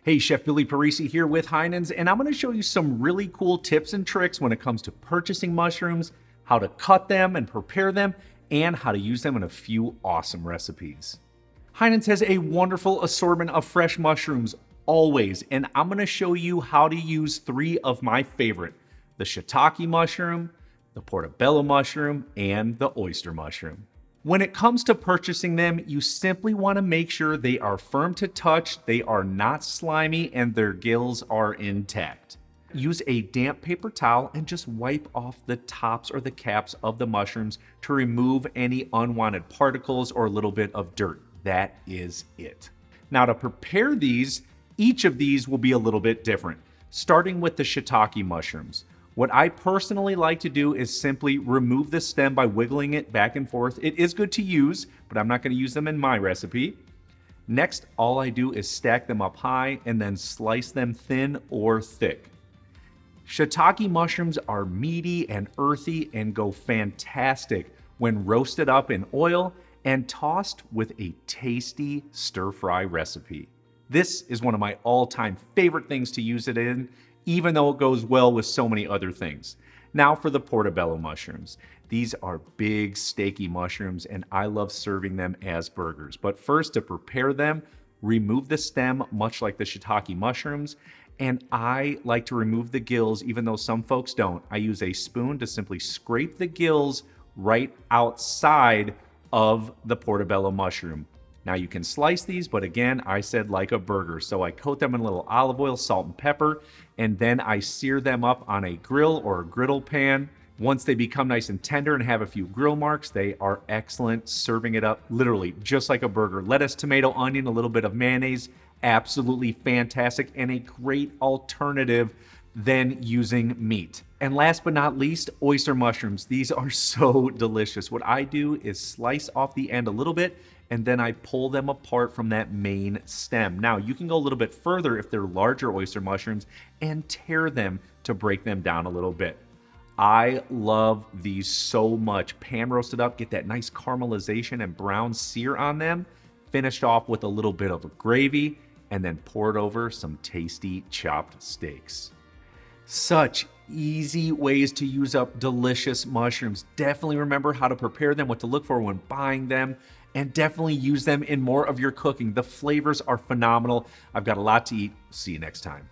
Hey, Chef Billy Parisi here with Heinen's, and I'm going to show you some really cool tips and tricks when it comes to purchasing mushrooms, how to cut them and prepare them, and how to use them in a few awesome recipes. Heinen's has a wonderful assortment of fresh mushrooms always, and I'm going to show you how to use three of my favorite: the shiitake mushroom, the portobello mushroom, and the oyster mushroom. When it comes to purchasing them, you simply want to make sure they are firm to touch, they are not slimy, and their gills are intact. Use a damp paper towel and just wipe off the tops or the caps of the mushrooms to remove any unwanted particles or a little bit of dirt. That is it. Now, to prepare these, each of these will be a little bit different. Starting with the shiitake mushrooms. What I personally like to do is simply remove the stem by wiggling it back and forth. It is good to use, but I'm not going to use them in my recipe. Next, all I do is stack them up high and then slice them thin or thick. Shiitake mushrooms are meaty and earthy and go fantastic when roasted up in oil and tossed with a tasty stir-fry recipe. This is one of my all-time favorite things to use it in, even though it goes well with so many other things. Now for the portobello mushrooms. These are big, steaky mushrooms, and I love serving them as burgers. But first, to prepare them, remove the stem, much like the shiitake mushrooms, and I like to remove the gills, even though some folks don't. I use a spoon to simply scrape the gills right outside of the portobello mushroom. Now you can slice these, but again, I said like a burger. So I coat them in a little olive oil, salt, and pepper, and then I sear them up on a grill or a griddle pan. Once they become nice and tender and have a few grill marks, they are excellent. Serving it up literally just like a burger. Lettuce, tomato, onion, a little bit of mayonnaise. Absolutely fantastic and a great alternative than using meat. And last but not least, oyster mushrooms. These are so delicious. What I do is slice off the end a little bit, and then I pull them apart from that main stem. Now, you can go a little bit further if they're larger oyster mushrooms and tear them to break them down a little bit. I love these so much. Pan roasted up, get that nice caramelization and brown sear on them, finished off with a little bit of gravy, and then poured over some tasty chopped steaks. Such easy ways to use up delicious mushrooms. Definitely remember how to prepare them, what to look for when buying them, and definitely use them in more of your cooking. The flavors are phenomenal. I've got a lot to eat. See you next time.